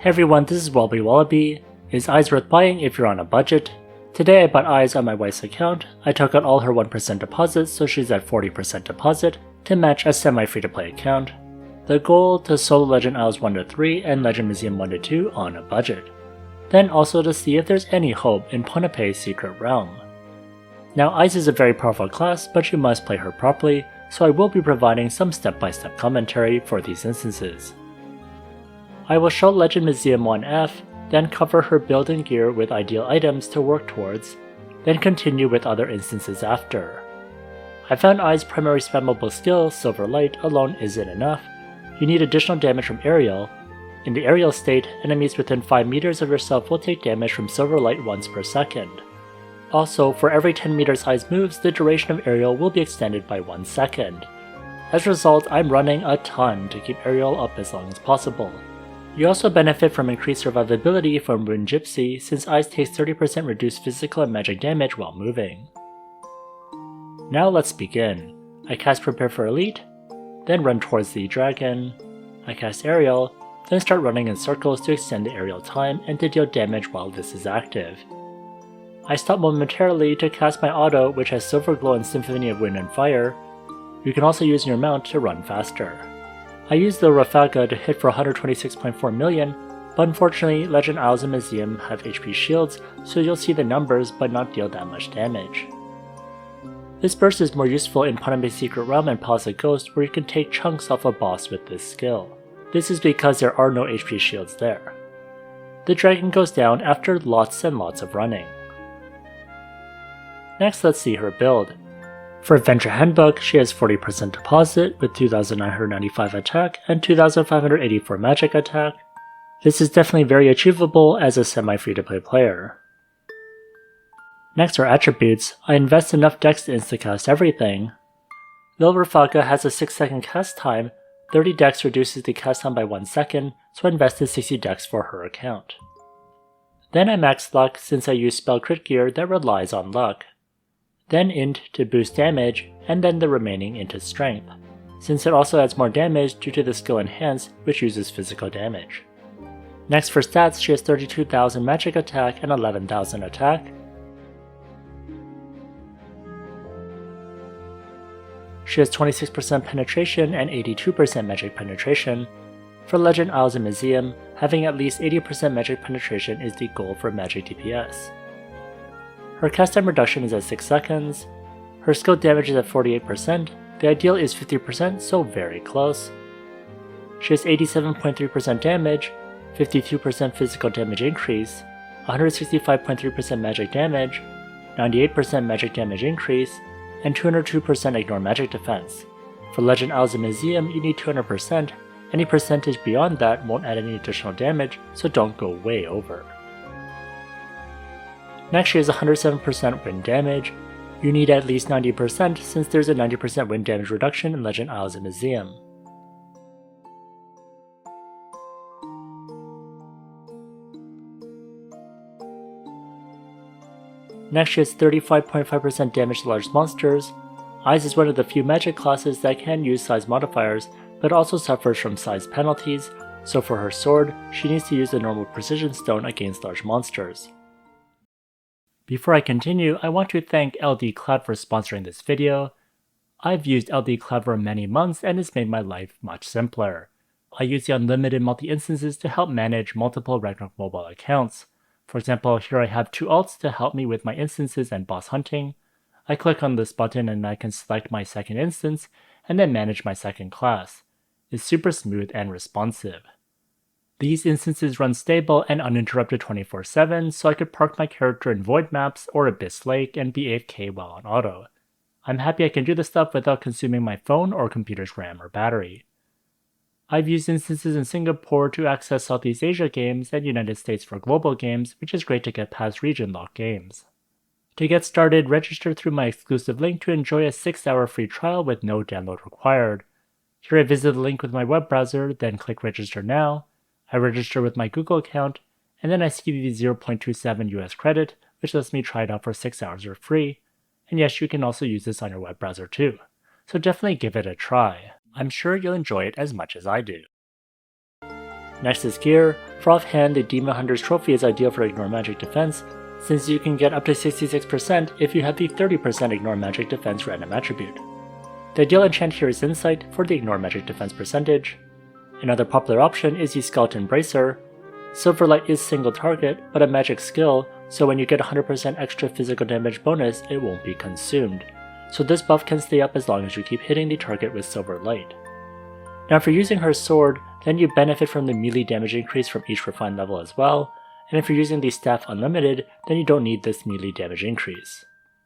Hey everyone, this is WobblyWallaby. Is Eyes worth buying if you're on a budget? Today I bought Eyes on my wife's account. I took out all her 1% deposits, so she's at 40% deposit, to match a semi-free-to-play account. The goal to solo Legend Isles 1-3 and Legend Museum 1-2 on a budget. Then also to see if there's any hope in Ponape's Secret Realm. Now Eyes is a very powerful class, but you must play her properly, so I will be providing some step-by-step commentary for these instances. I will show Legend Museum 1F, then cover her build and gear with ideal items to work towards, then continue with other instances after. I found Eyes' primary spammable skill, Silver Light, alone isn't enough. You need additional damage from Aerial. In the Aerial state, enemies within 5 meters of yourself will take damage from Silver Light once per second. Also, for every 10 meters Eyes moves, the duration of Aerial will be extended by 1 second. As a result, I'm running a ton to keep Aerial up as long as possible. You also benefit from increased survivability from Rune Gypsy, since Eyes takes 30% reduced physical and magic damage while moving. Now let's begin. I cast Prepare for Elite, then run towards the dragon. I cast Aerial, then start running in circles to extend the aerial time and to deal damage while this is active. I stop momentarily to cast my auto, which has Silver Glow and Symphony of Wind and Fire. You can also use your mount to run faster. I used the Rafaga to hit for 126.4 million, but unfortunately Legend Isles and Museum have HP shields, so you'll see the numbers but not deal that much damage. This burst is more useful in Ponape's Secret Realm and Palace of Ghost, where you can take chunks off a boss with this skill. This is because there are no HP shields there. The dragon goes down after lots and lots of running. Next, let's see her build. For Adventure Handbook, she has 40% deposit with 2,995 attack and 2,584 magic attack. This is definitely very achievable as a semi-free-to-play player. Next are attributes. I invest enough dex to instacast everything. Though Rafaga has a 6-second cast time, 30 dex reduces the cast time by 1 second, so I invested 60 dex for her account. Then I maxed luck since I use spell crit gear that relies on luck. Then int to boost damage, and then the remaining into strength, since it also adds more damage due to the skill Enhance, which uses physical damage. Next for stats, she has 32,000 magic attack and 11,000 attack. She has 26% penetration and 82% magic penetration. For Legend Isles and Museum, having at least 80% magic penetration is the goal for magic DPS. Her cast time reduction is at 6 seconds. Her skill damage is at 48%, the ideal is 50%, so very close. She has 87.3% damage, 52% physical damage increase, 165.3% magic damage, 98% magic damage increase, and 202% ignore magic defense. For Legend Isles and Museum, you need 200%, any percentage beyond that won't add any additional damage, so don't go way over. Next, she has 107% wind damage. You need at least 90% since there's a 90% wind damage reduction in Legend Isles and Museum. Next, she has 35.5% damage to large monsters. Eyes is one of the few magic classes that can use size modifiers, but also suffers from size penalties, so for her sword, she needs to use the normal precision stone against large monsters. Before I continue, I want to thank LDCloud for sponsoring this video. I've used LDCloud for many months and it's made my life much simpler. I use the unlimited multi-instances to help manage multiple Ragnarok mobile accounts. For example, here I have 2 alts to help me with my instances and boss hunting. I click on this button and I can select my second instance and then manage my second class. It's super smooth and responsive. These instances run stable and uninterrupted 24/7, so I could park my character in Void Maps or Abyss Lake and be AFK while on auto. I'm happy I can do this stuff without consuming my phone or computer's RAM or battery. I've used instances in Singapore to access Southeast Asia games and United States for global games, which is great to get past region locked games. To get started, register through my exclusive link to enjoy a 6-hour free trial with no download required. Here I visit the link with my web browser, then click register now. I register with my Google account, and then I see the 0.27 US credit, which lets me try it out for 6 hours for free. And yes, you can also use this on your web browser too. So definitely give it a try. I'm sure you'll enjoy it as much as I do. Next is gear. For offhand, the Demon Hunter's trophy is ideal for Ignore Magic Defense, since you can get up to 66% if you have the 30% Ignore Magic Defense random attribute. The ideal enchant here is Insight for the Ignore Magic Defense percentage. Another popular option is the Skeleton Bracer. Silverlight is single target, but a magic skill, so when you get 100% extra physical damage bonus, it won't be consumed. So this buff can stay up as long as you keep hitting the target with Silverlight. Now if you're using her sword, then you benefit from the melee damage increase from each refined level as well, and if you're using the staff unlimited, then you don't need this melee damage increase.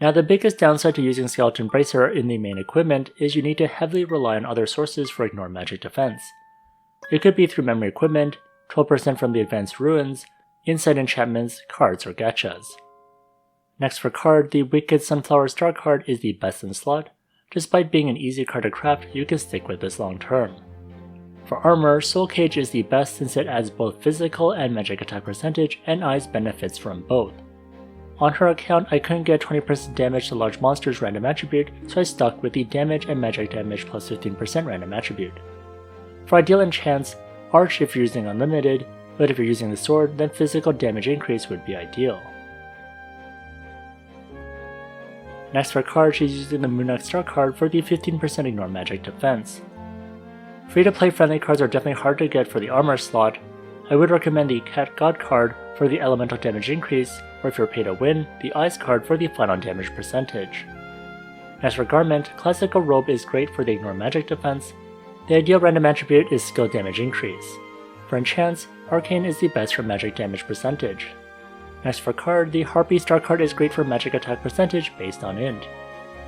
Now the biggest downside to using Skeleton Bracer in the main equipment is you need to heavily rely on other sources for Ignore Magic Defense. It could be through memory equipment, 12% from the advanced ruins, insight enchantments, cards, or gachas. Next for card, the Wicked Sunflower Star card is the best in slot. Despite being an easy card to craft, you can stick with this long term. For armor, Soul Cage is the best since it adds both physical and magic attack percentage, and Eyes benefits from both. On her account, I couldn't get 20% damage to large monsters random attribute, so I stuck with the damage and magic damage plus 15% random attribute. For ideal enchants, Arch if you're using unlimited, but if you're using the sword, then physical damage increase would be ideal. Next for card, she's using the Moon Knight Star card for the 15% Ignore Magic Defense. Free-to-play friendly cards are definitely hard to get for the armor slot. I would recommend the Cat God card for the elemental damage increase, or if you're pay to win, the Eyes card for the final damage percentage. Next for garment, Classical Robe is great for the Ignore Magic Defense. The ideal random attribute is skill damage increase. For enchants, Arcane is the best for magic damage percentage. Next for card, the Harpy Star card is great for magic attack percentage based on int.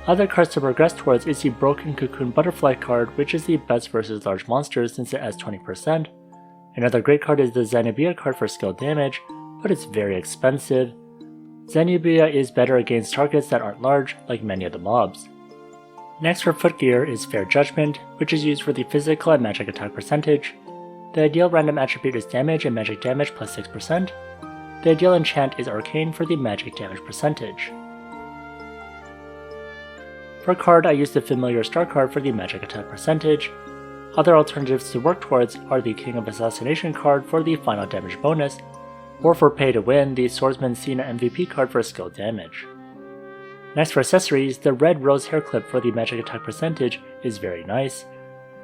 Other cards to progress towards is the Broken Cocoon Butterfly card, which is the best versus large monsters since it adds 20%. Another great card is the Zenobia card for skill damage, but it's very expensive. Zenobia is better against targets that aren't large, like many of the mobs. Next for footgear is Fair Judgment, which is used for the physical and magic attack percentage. The ideal random attribute is damage and magic damage plus 6%. The ideal enchant is Arcane for the magic damage percentage. For card, I used the Familiar Star card for the magic attack percentage. Other alternatives to work towards are the King of Assassination card for the final damage bonus, or for pay to win, the Swordsman Cena MVP card for skill damage. Next for accessories, the Red Rose hair clip for the magic attack percentage is very nice.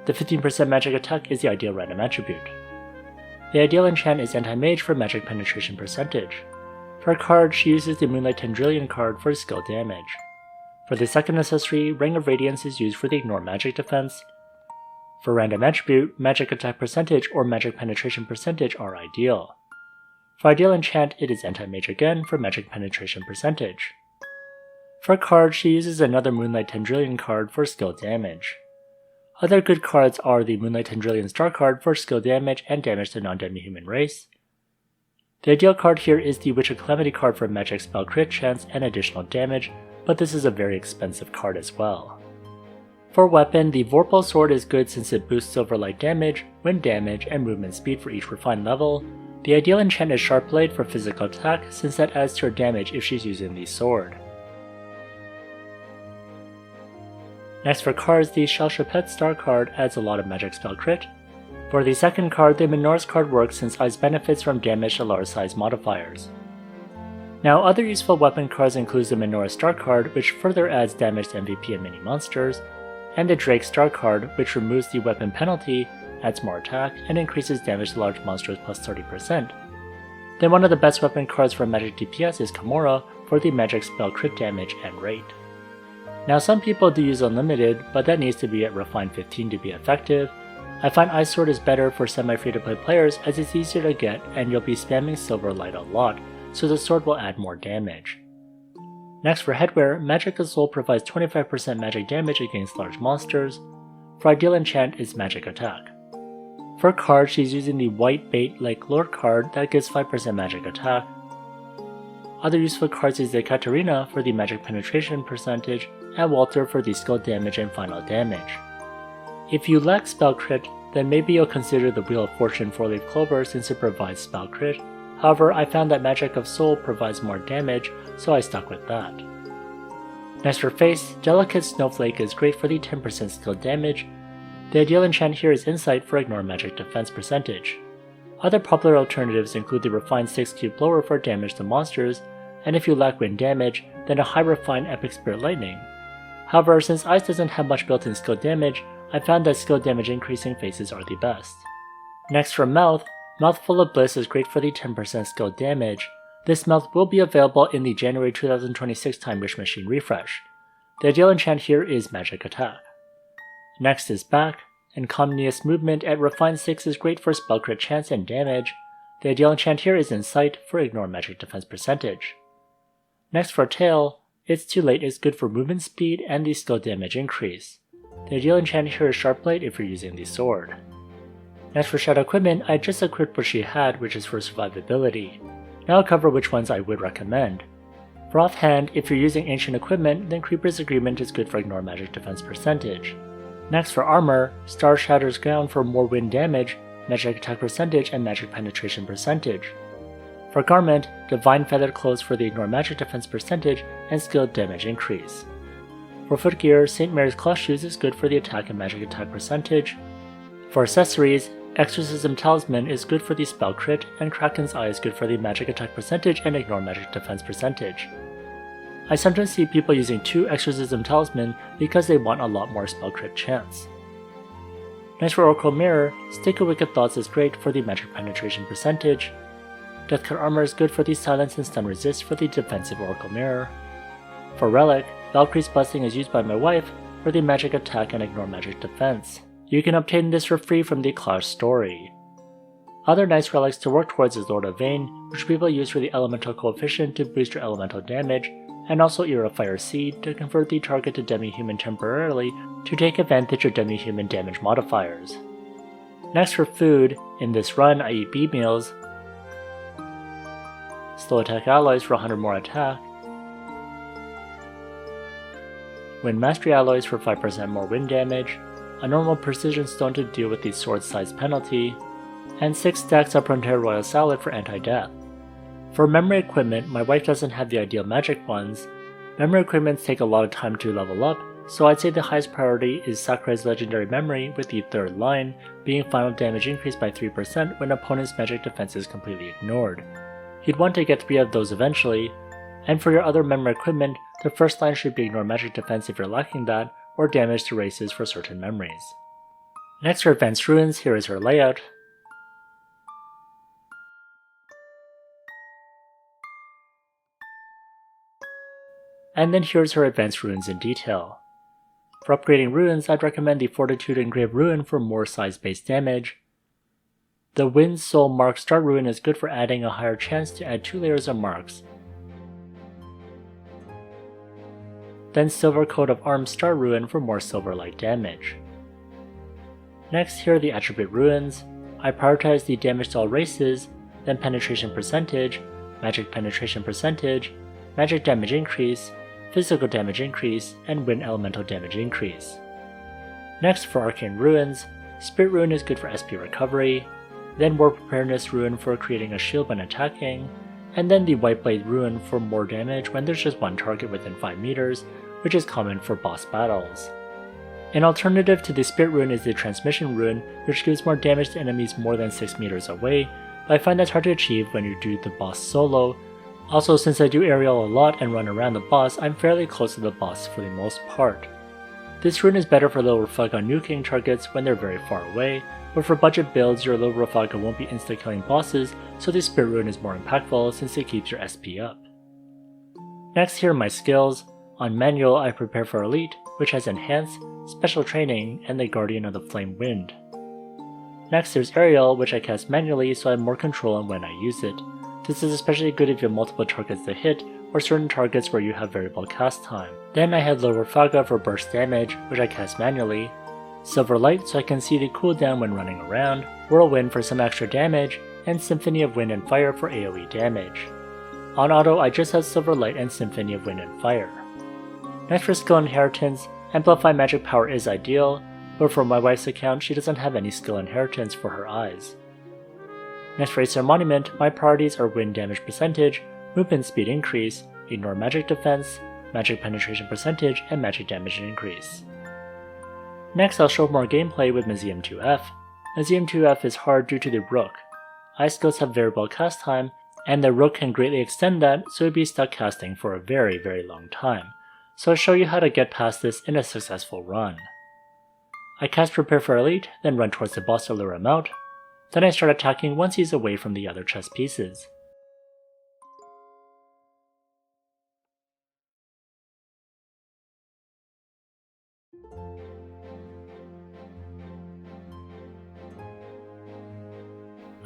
The 15% magic attack is the ideal random attribute. The ideal enchant is Anti-Mage for magic penetration percentage. For card, she uses the Moonlight Tendrillion card for skill damage. For the second accessory, Ring of Radiance is used for the Ignore Magic Defense. For random attribute, magic attack percentage or magic penetration percentage are ideal. For ideal enchant, it is Anti-Mage again for magic penetration percentage. For card, she uses another Moonlight Tendrillion card for skill damage. Other good cards are the Moonlight Tendrillion Star card for skill damage and damage to non-dead human race. The ideal card here is the Witch of Calamity card for magic spell crit chance and additional damage, but this is a very expensive card as well. For weapon, the Vorpal sword is good since it boosts Silverlight damage, wind damage, and movement speed for each refined level. The ideal enchant is Sharp Blade for physical attack since that adds to her damage if she's using the sword. Next for cards, the Shalshapet Star card adds a lot of magic spell crit. For the second card, the Minora's card works since Eyes benefits from damage to large size modifiers. Now other useful weapon cards include the Minora Star card, which further adds damage to MVP and mini monsters, and the Drake Star card, which removes the weapon penalty, adds more attack, and increases damage to large monsters plus 30%. Then one of the best weapon cards for magic DPS is Kimura for the magic spell crit damage and rate. Now some people do use unlimited, but that needs to be at refined 15 to be effective. I find Ice Sword is better for semi-free-to-play players as it's easier to get and you'll be spamming Silverlight a lot, so the sword will add more damage. Next for headwear, Magic of Soul provides 25% magic damage against large monsters. For ideal enchant is magic attack. For card, she's using the White Bait Lake Lord card that gives 5% magic attack. Other useful cards is the Katarina for the magic penetration percentage, and Walter for the skill damage and final damage. If you lack spell crit, then maybe you'll consider the Wheel of Fortune 4-leaf clover since it provides spell crit. However, I found that Magic of Soul provides more damage, so I stuck with that. Next for face, Delicate Snowflake is great for the 10% skill damage. The ideal enchant here is Insight for Ignore Magic Defense percentage. Other popular alternatives include the refined 6-cube blower for damage to monsters, and if you lack wind damage, then a high refined epic spirit lightning. However, since ice doesn't have much built-in skill damage, I found that skill damage increasing phases are the best. Next for Mouth, Mouthful of Bliss is great for the 10% skill damage. This mouth will be available in the January 2026 Time Wish Machine refresh. The ideal enchant here is Magic Attack. Next is Back, and Comnius Movement at Refined 6 is great for spell crit chance and damage. The ideal enchant here is Insight for Ignore Magic Defense percentage. Next for Tail, It's Too Late is good for movement speed and the skill damage increase. The ideal enchant here is Sharp Blade if you're using the sword. Next for Shadow Equipment, I just equipped what she had, which is for survivability. Now I'll cover which ones I would recommend. For offhand, if you're using ancient equipment, then Creeper's Agreement is good for Ignore Magic Defense percentage. Next for armor, Star Shatter's Gown for more wind damage, magic attack percentage, and magic penetration percentage. For garment, Divine Feathered Clothes for the Ignore Magic Defense percentage and skill damage increase. For footgear, St. Mary's Cloth Shoes is good for the attack and magic attack percentage. For accessories, Exorcism Talisman is good for the spell crit, and Kraken's Eye is good for the magic attack percentage and Ignore Magic Defense percentage. I sometimes see people using 2 Exorcism Talisman because they want a lot more spell crit chance. Next for Oracle Mirror, Stick of Wicked Thoughts is great for the magic penetration percentage. Deathcut Armor is good for the silence and stun resist for the defensive Oracle Mirror. For Relic, Valkyrie's Blessing is used by my wife for the magic attack and Ignore Magic Defense. You can obtain this for free from the Cloud Story. Other nice relics to work towards is Lord of Vane, which people use for the elemental coefficient to boost your elemental damage, and also Ear of Fire Seed to convert the target to demi-human temporarily to take advantage of demi-human damage modifiers. Next for food, in this run I eat bee meals, slow attack alloys for 100 more attack, wind mastery alloys for 5% more wind damage, a normal precision stone to deal with the sword size penalty, and 6 stacks of Frontier Royal Salad for anti-death. For memory equipment, my wife doesn't have the ideal magic ones. Memory equipments take a lot of time to level up, so I'd say the highest priority is Sakurai's Legendary Memory with the 3rd line, being final damage increased by 3% when opponent's magic defense is completely ignored. You'd want to get 3 of those eventually, and for your other memory equipment, the 1st line should be Ignore Magic Defense if you're lacking that, or damage to races for certain memories. Next for Advanced Runes, here is her layout. And then here's her Advanced Runes in detail. For upgrading runes, I'd recommend the Fortitude Engraved Rune for more size-based damage. The Wind Soul Mark Star Rune is good for adding a higher chance to add 2 layers of marks. Then Silver Coat of Arms Star Rune for more silver-like damage. Next, here are the attribute runes. I prioritize the damage to all races, then penetration percentage, magic penetration percentage, magic damage increase, physical damage increase, and wind elemental damage increase. Next for Arcane Runes, Spirit Rune is good for SP recovery, then War Preparedness Rune for creating a shield when attacking, and then the White Blade Rune for more damage when there's just one target within 5 meters, which is common for boss battles. An alternative to the Spirit Rune is the Transmission Rune, which gives more damage to enemies more than 6 meters away, but I find that's hard to achieve when you do the boss solo. Also, since I do aerial a lot and run around the boss, I'm fairly close to the boss for the most part. This rune is better for Little Rafaga nuking targets when they're very far away, but for budget builds your Little Rafaga won't be insta-killing bosses, so the Spirit Rune is more impactful since it keeps your SP up. Next, here are my skills. On manual, I prepare for Elite, which has Enhance, Special Training, and the Guardian of the Flame Wind. Next, there's Aerial, which I cast manually so I have more control on when I use it. This is especially good if you have multiple targets to hit, or certain targets where you have variable cast time. Then I have Lower Faga for burst damage, which I cast manually, Silver Light so I can see the cooldown when running around, Whirlwind for some extra damage, and Symphony of Wind and Fire for AoE damage. On auto, I just have Silver Light and Symphony of Wind and Fire. Next for skill inheritance, Amplify Magic Power is ideal, but for my wife's account she doesn't have any skill inheritance for her eyes. Next for Aesir Monument, my priorities are wind damage percentage, movement speed increase, ignore magic defense, magic penetration percentage, and magic damage increase. Next I'll show more gameplay with Museum 2F. Museum 2F is hard due to the Rook. Ice skills have variable cast time, and the Rook can greatly extend that, so you'd be stuck casting for a very long time. So I'll show you how to get past this in a successful run. I cast Prepare for Elite, then run towards the boss to lure him out. Then I start attacking once he's away from the other chess pieces.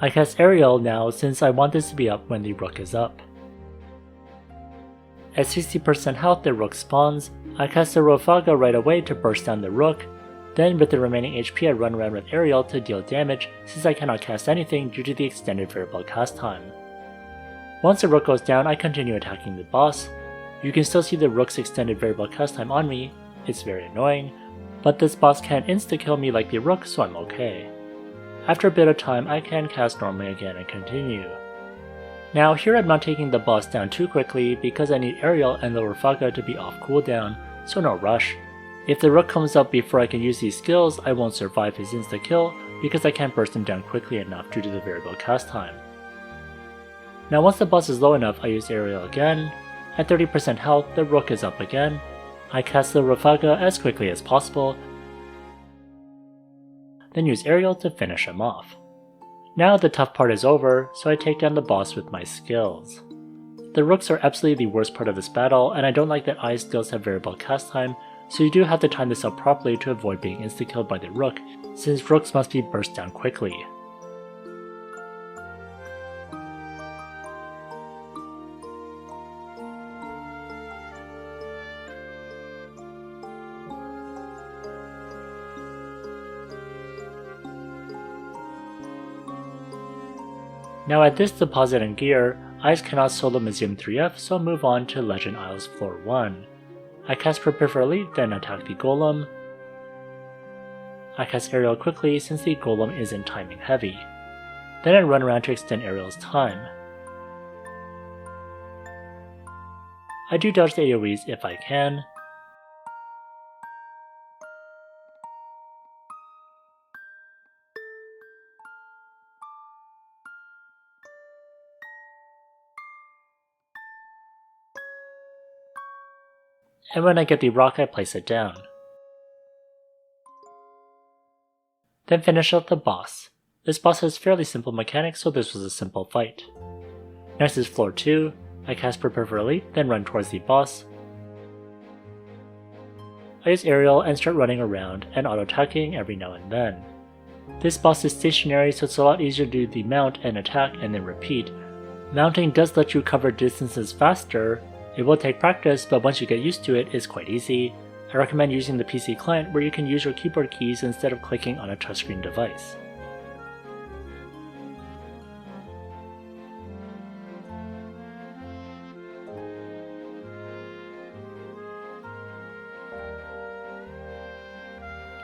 I cast Aerial now since I want this to be up when the Rook is up. At 60% health the Rook spawns, I cast the Rofaga right away to burst down the Rook, then with the remaining HP I run around with Aerial to deal damage since I cannot cast anything due to the extended variable cast time. Once the Rook goes down I continue attacking the boss. You can still see the Rook's extended variable cast time on me, it's very annoying, but this boss can't insta-kill me like the Rook so I'm okay. After a bit of time I can cast normally again and continue. Now here I'm not taking the boss down too quickly because I need Aerial and the Rofaga to be off cooldown, so no rush. If the Rook comes up before I can use these skills I won't survive his insta-kill because I can't burst him down quickly enough due to the variable cast time. Now once the boss is low enough I use Aerial again. At 30% health the Rook is up again. I cast the Rofaga as quickly as possible, then use Aerial to finish him off. Now the tough part is over, so I take down the boss with my skills. The Rooks are absolutely the worst part of this battle, and I don't like that Ice skills have variable cast time, so you do have to time this out properly to avoid being insta-killed by the Rook, since Rooks must be burst down quickly. Now at this deposit and gear, Ice cannot solo Museum 3F, so I'll move on to Legend Isles Floor 1. I cast Prepare for Elite, then attack the Golem. I cast Aerial quickly since the Golem isn't timing heavy. Then I run around to extend Aerial's time. I do dodge the AoEs if I can. And when I get the rock I place it down. Then finish up the boss. This boss has fairly simple mechanics, so this was a simple fight. Next is floor 2, I cast Prepare for Elite, then run towards the boss. I use Aerial and start running around and auto-attacking every now and then. This boss is stationary, so it's a lot easier to do the mount and attack and then repeat. Mounting does let you cover distances faster. It will take practice, but once you get used to it, it's quite easy. I recommend using the PC client where you can use your keyboard keys instead of clicking on a touchscreen device.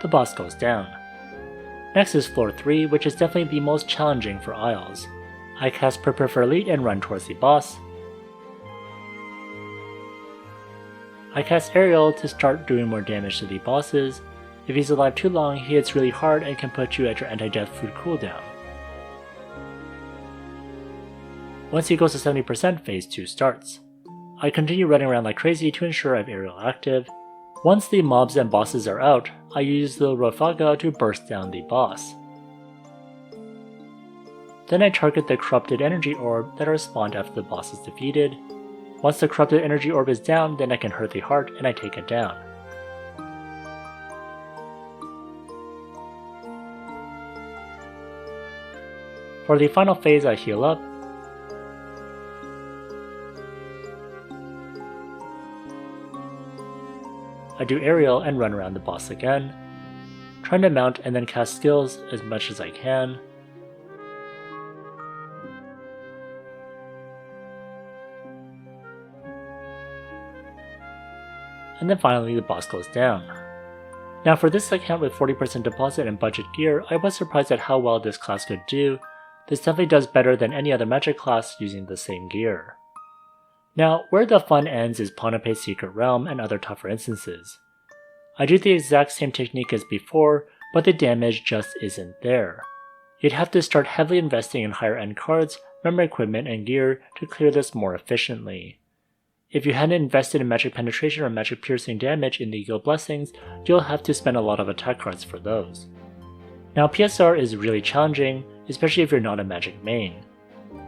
The boss goes down. Next is floor 3, which is definitely the most challenging for Isles. I cast Prepare for Elite and run towards the boss. I cast Aerial to start doing more damage to the bosses. If he's alive too long, he hits really hard and can put you at your anti-death food cooldown. Once he goes to 70%, phase 2 starts. I continue running around like crazy to ensure I have Aerial active. Once the mobs and bosses are out, I use the Rofaga to burst down the boss. Then I target the corrupted energy orb that are spawned after the boss is defeated. Once the corrupted energy orb is down, then I can hurt the heart and I take it down. For the final phase I heal up. I do Aerial and run around the boss again, trying to mount and then cast skills as much as I can. And then finally the boss goes down. Now for this account with 40% deposit and budget gear, I was surprised at how well this class could do. This definitely does better than any other magic class using the same gear. Now, where the fun ends is Ponape's Secret Realm and other tougher instances. I do the exact same technique as before, but the damage just isn't there. You'd have to start heavily investing in higher end cards, memory equipment, and gear to clear this more efficiently. If you hadn't invested in magic penetration or magic piercing damage in the Eagle Blessings, you'll have to spend a lot of attack cards for those. Now PSR is really challenging, especially if you're not a magic main.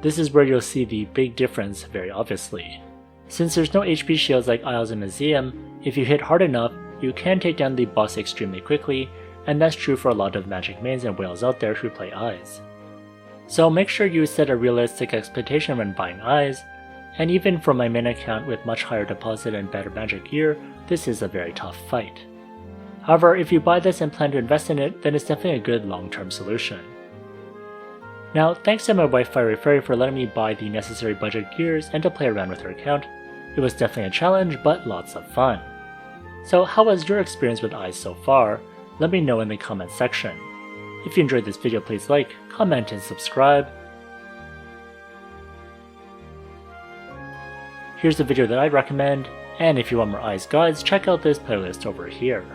This is where you'll see the big difference very obviously. Since there's no HP shields like Isles and Museum, if you hit hard enough, you can take down the boss extremely quickly, and that's true for a lot of magic mains and whales out there who play Eyes. So make sure you set a realistic expectation when buying Eyes, and even for my main account with much higher deposit and better magic gear, this is a very tough fight. However, if you buy this and plan to invest in it, then it's definitely a good long-term solution. Now, thanks to my wife Fiery Fairy for letting me buy the necessary budget gears and to play around with her account. It was definitely a challenge, but lots of fun. So how was your experience with Eyes so far? Let me know in the comments section. If you enjoyed this video, please like, comment, and subscribe. Here's the video that I'd recommend, and if you want more Eyes guides, check out this playlist over here.